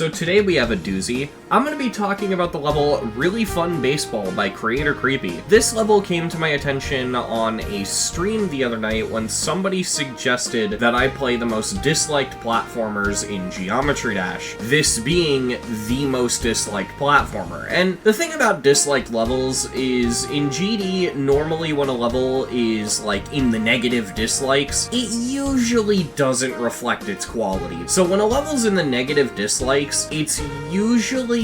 So today we have a doozy. I'm going to be talking about the level Really Fun Baseball by Creator Creepy. This level came to my attention on a stream the other night when somebody suggested that I play the most disliked platformers in Geometry Dash, this being the most disliked platformer. And the thing about disliked levels is in GD, normally when a level is like in the negative dislikes, it usually doesn't reflect its quality. So when a level's in the negative dislikes, it's usually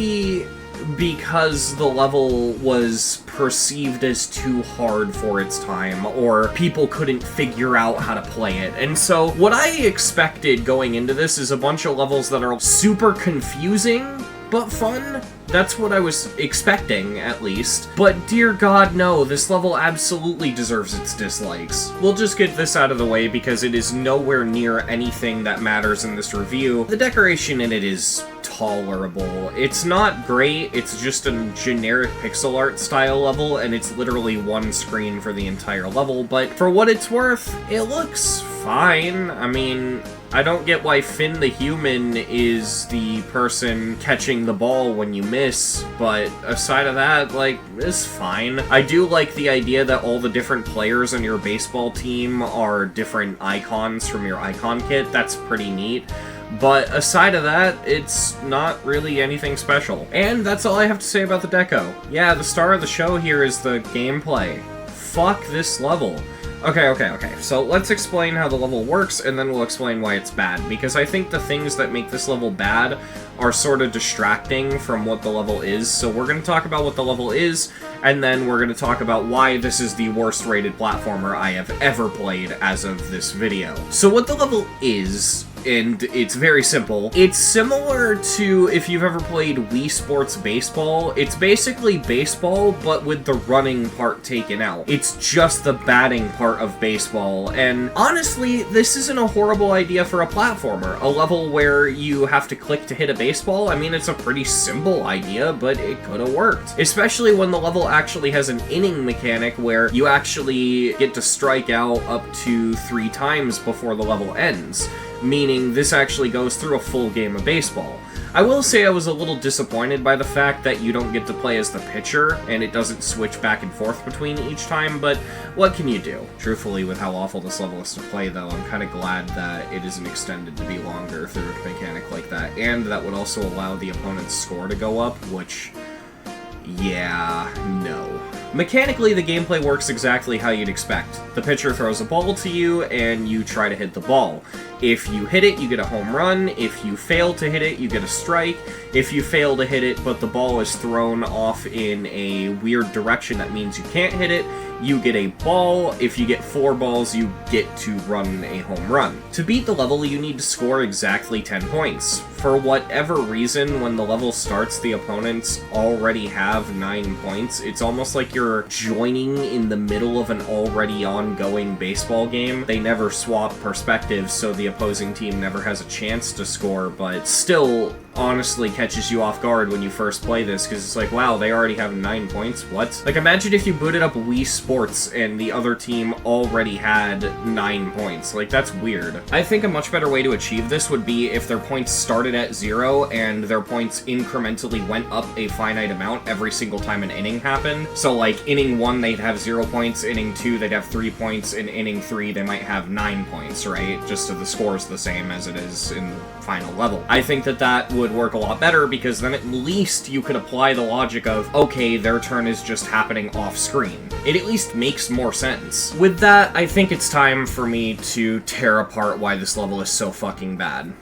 because the level was perceived as too hard for its time, or people couldn't figure out how to play it. And so what I expected going into this is a bunch of levels that are super confusing but fun. That's what I was expecting, at least. But dear God, no, this level absolutely deserves its dislikes. We'll just get this out of the way because it is nowhere near anything that matters in this review. The decoration in it is tolerable. It's not great, it's just a generic pixel art style level, and it's literally one screen for the entire level, but for what it's worth, it looks fine. I mean, I don't get why Finn the Human is the person catching the ball when you miss, but aside of that, like, it's fine. I do like the idea that all the different players on your baseball team are different icons from your icon kit. That's pretty neat. But aside of that, it's not really anything special. And that's all I have to say about the deco. Yeah, the star of the show here is the gameplay. Fuck this level. Okay, so let's explain how the level works, and then we'll explain why it's bad, because I think the things that make this level bad are sort of distracting from what the level is. So we're going to talk about what the level is, and then we're going to talk about why this is the worst rated platformer I have ever played as of this video. So what the level is, and it's very simple. It's similar to if you've ever played Wii Sports Baseball. It's basically baseball, but with the running part taken out. It's just the batting part of baseball, and honestly, this isn't a horrible idea for a platformer. A level where you have to click to hit a baseball, I mean, it's a pretty simple idea, but it could have worked. Especially when the level actually has an inning mechanic where you actually get to strike out up to 3 times before the level ends, meaning this actually goes through a full game of baseball. I will say I was a little disappointed by the fact that you don't get to play as the pitcher, and it doesn't switch back and forth between each time, but what can you do? Truthfully, with how awful this level is to play, though, I'm kind of glad that it isn't extended to be longer through a mechanic like that, and that would also allow the opponent's score to go up, which, yeah, no. Mechanically, the gameplay works exactly how you'd expect. The pitcher throws a ball to you, and you try to hit the ball. If you hit it, you get a home run. If you fail to hit it, you get a strike. If you fail to hit it, but the ball is thrown off in a weird direction that means you can't hit it, you get a ball. If you get 4 balls, you get to run a home run. To beat the level, you need to score exactly 10 points. For whatever reason, when the level starts, the opponents already have 9 points. It's almost like you're joining in the middle of an already ongoing baseball game. They never swap perspectives, so the opposing team never has a chance to score, but still honestly catches you off guard when you first play this, because it's like, wow, they already have 9 points? What? Like, imagine if you booted up Wii Sports and the other team already had 9 points. Like, that's weird. I think a much better way to achieve this would be if their points started at 0 and their points incrementally went up a finite amount every single time an inning happened. So, like, inning 1, they'd have 0 points, inning 2, they'd have 3 points, in inning 3, they might have 9 points, right? Just so the score's the same as it is in the final level. I think that that would work a lot better, because then at least you could apply the logic of, okay, their turn is just happening off screen. It at least makes more sense. With that, I think it's time for me to tear apart why this level is so fucking bad.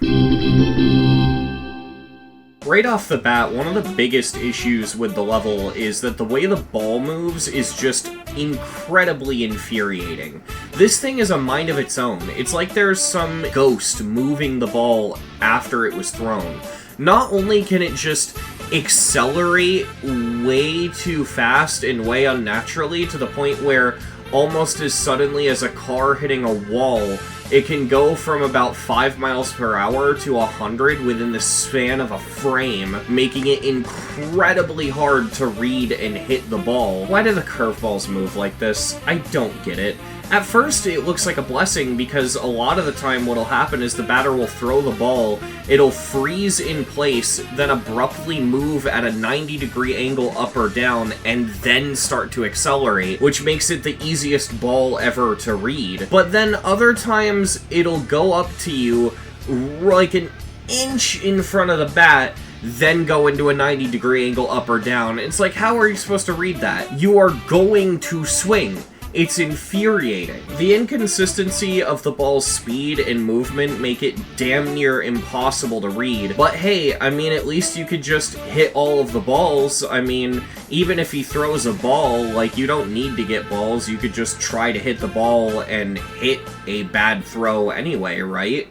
Right off the bat, one of the biggest issues with the level is that the way the ball moves is just incredibly infuriating. This thing is a mind of its own. It's like there's some ghost moving the ball after it was thrown. Not only can it just accelerate way too fast and way unnaturally to the point where almost as suddenly as a car hitting a wall, it can go from about 5 miles per hour to 100 within the span of a frame, making it incredibly hard to read and hit the ball. Why do the curveballs move like this? I don't get it. At first, it looks like a blessing because a lot of the time what'll happen is the batter will throw the ball, it'll freeze in place, then abruptly move at a 90-degree angle up or down, and then start to accelerate, which makes it the easiest ball ever to read. But then other times, it'll go up to you like an inch in front of the bat, then go into a 90-degree angle up or down. It's like, how are you supposed to read that? You are going to swing. It's infuriating. The inconsistency of the ball's speed and movement make it damn near impossible to read. But hey, I mean, at least you could just hit all of the balls. I mean, even if he throws a ball, like, you don't need to get balls. You could just try to hit the ball and hit a bad throw anyway, right?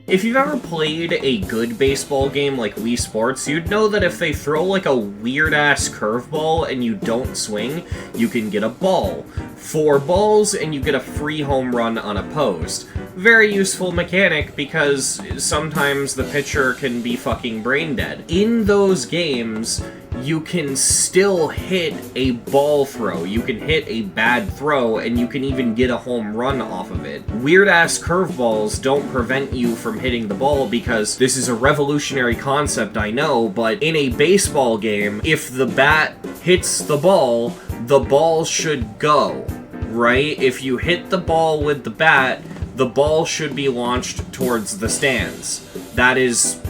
If you've ever played a good baseball game like Wii Sports, you'd know that if they throw like a weird-ass curveball and you don't swing, you can get a ball. 4 balls and you get a free home run unopposed. Very useful mechanic because sometimes the pitcher can be fucking brain dead. In those games, you can still hit a ball throw, you can hit a bad throw, and you can even get a home run off of it. Weird-ass curveballs don't prevent you from hitting the ball because this is a revolutionary concept, I know, but in a baseball game, if the bat hits the ball should go, right? If you hit the ball with the bat, the ball should be launched towards the stands. That is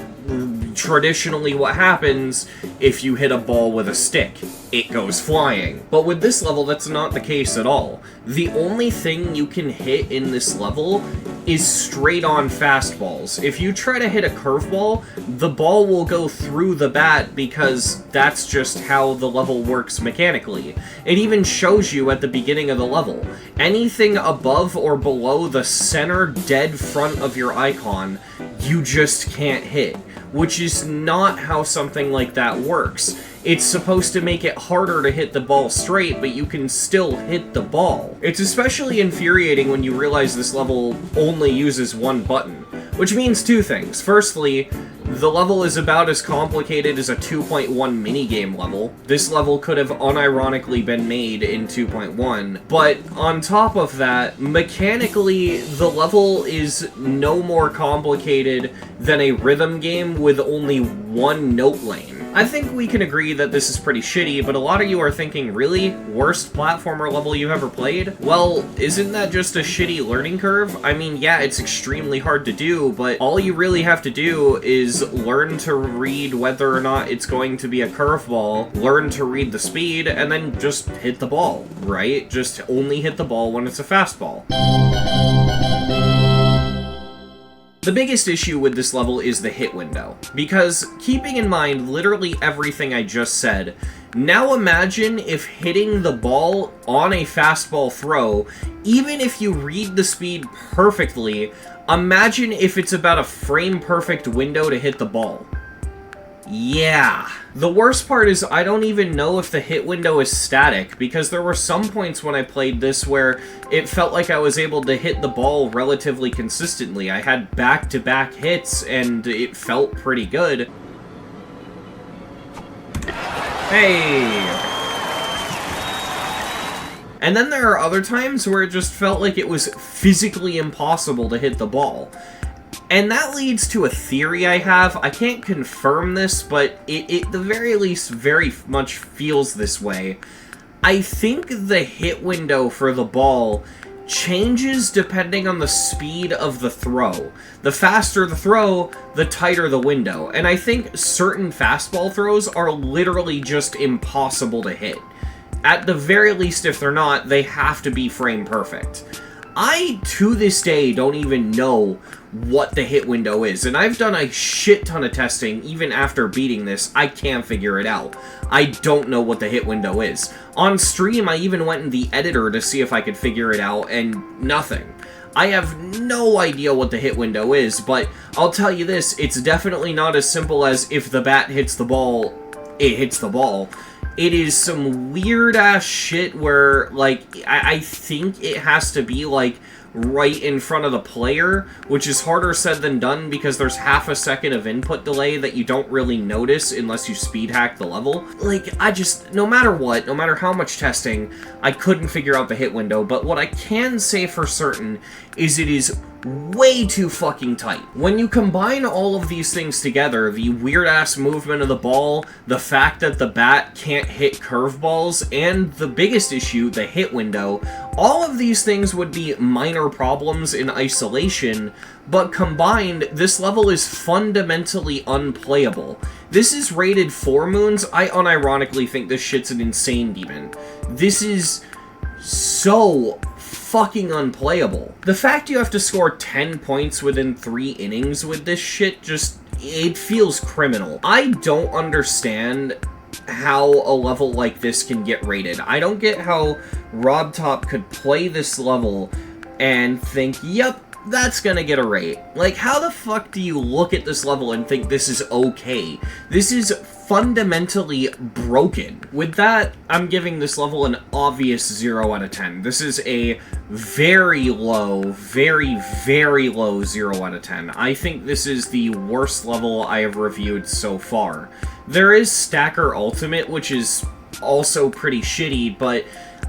traditionally what happens if you hit a ball with a stick. It goes flying. But with this level, that's not the case at all. The only thing you can hit in this level is straight-on fastballs. If you try to hit a curveball, the ball will go through the bat because that's just how the level works mechanically. It even shows you at the beginning of the level. Anything above or below the center dead front of your icon, you just can't hit, which is not how something like that works. It's supposed to make it harder to hit the ball straight, but you can still hit the ball. It's especially infuriating when you realize this level only uses one button, which means 2 things. Firstly, the level is about as complicated as a 2.1 minigame level. This level could have unironically been made in 2.1, but on top of that, mechanically, the level is no more complicated than a rhythm game with only 1 note lane. I think we can agree that this is pretty shitty, but a lot of you are thinking, really? Worst platformer level you've ever played? Well, isn't that just a shitty learning curve? I mean, yeah, it's extremely hard to do, but all you really have to do is learn to read whether or not it's going to be a curveball, learn to read the speed, and then just hit the ball, right? Just only hit the ball when it's a fastball. The biggest issue with this level is the hit window, because keeping in mind literally everything I just said, now imagine if hitting the ball on a fastball throw, even if you read the speed perfectly, imagine if it's about a frame-perfect window to hit the ball. Yeah. The worst part is I don't even know if the hit window is static, because there were some points when I played this where it felt like I was able to hit the ball relatively consistently. I had back-to-back hits, and it felt pretty good. Hey! And then there are other times where it just felt like it was physically impossible to hit the ball. And that leads to a theory I have. I can't confirm this, but it at the very least very much feels this way. I think the hit window for the ball changes depending on the speed of the throw. The faster the throw, the tighter the window. And I think certain fastball throws are literally just impossible to hit. At the very least, if they're not, they have to be frame perfect. I, to this day, don't even know what the hit window is, and I've done a shit ton of testing. Even after beating this, I can't figure it out. I don't know what the hit window is. On stream, I even went in the editor to see if I could figure it out, and nothing. I have no idea what the hit window is, but I'll tell you this, it's definitely not as simple as if the bat hits the ball, it hits the ball. It is some weird-ass shit where, like, I think it has to be, like, right in front of the player, which is harder said than done because there's half a second of input delay that you don't really notice unless you speed hack the level. Like, no matter what, no matter how much testing, I couldn't figure out the hit window, but what I can say for certain is it is way too fucking tight. When you combine all of these things together, the weird-ass movement of the ball, the fact that the bat can't hit curveballs, and the biggest issue, the hit window, all of these things would be minor problems in isolation, but combined, this level is fundamentally unplayable. This is rated 4 moons. I unironically think this shit's an insane demon. This is so fucking unplayable. The fact you have to score 10 points within 3 innings with this shit it feels criminal. I don't understand how a level like this can get rated. I don't get how RobTop could play this level and think, yep, that's gonna get a rate. Like, how the fuck do you look at this level and think this is okay? This is fundamentally broken. With that, I'm giving this level an obvious 0 out of 10. This is a very low, very, very low 0 out of 10. I think this is the worst level I have reviewed so far. There is Stacker Ultimate, which is also pretty shitty, but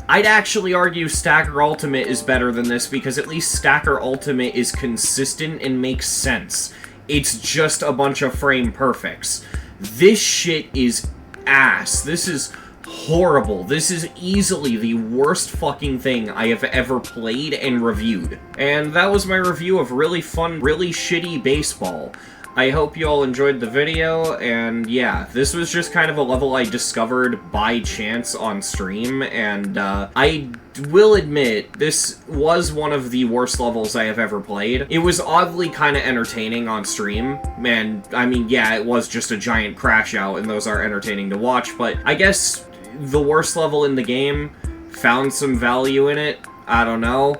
I'd actually argue Stacker Ultimate is better than this because at least Stacker Ultimate is consistent and makes sense. It's just a bunch of frame perfects. This shit is ass. This is horrible. This is easily the worst fucking thing I have ever played and reviewed. And that was my review of really fun, really shitty baseball. I hope you all enjoyed the video, and yeah, this was just kind of a level I discovered by chance on stream, and I will admit, this was one of the worst levels I have ever played. It was oddly kind of entertaining on stream, and I mean, yeah, it was just a giant crash out, and those are entertaining to watch, but I guess the worst level in the game found some value in it. I don't know.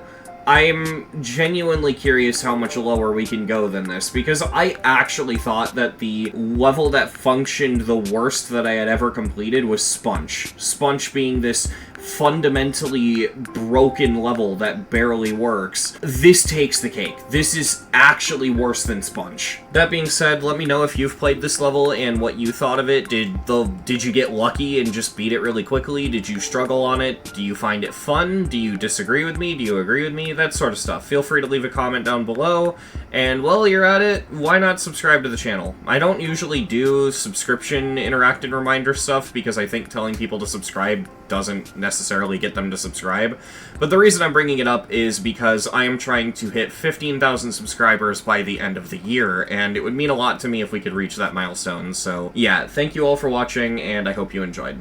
I'm genuinely curious how much lower we can go than this, because I actually thought that the level that functioned the worst that I had ever completed was Sponge. Sponge being this fundamentally broken level that barely works. This takes the cake. This is actually worse than Sponge. That being said, let me know if you've played this level and what you thought of it. Did you get lucky and just beat it really quickly? Did you struggle on it? Do you find it fun? Do you disagree with me? Do you agree with me? That sort of stuff. Feel free to leave a comment down below. And while you're at it, why not subscribe to the channel? I don't usually do subscription interactive reminder stuff because I think telling people to subscribe doesn't necessarily get them to subscribe. But the reason I'm bringing it up is because I am trying to hit 15,000 subscribers by the end of the year, and it would mean a lot to me if we could reach that milestone. So yeah, thank you all for watching, and I hope you enjoyed.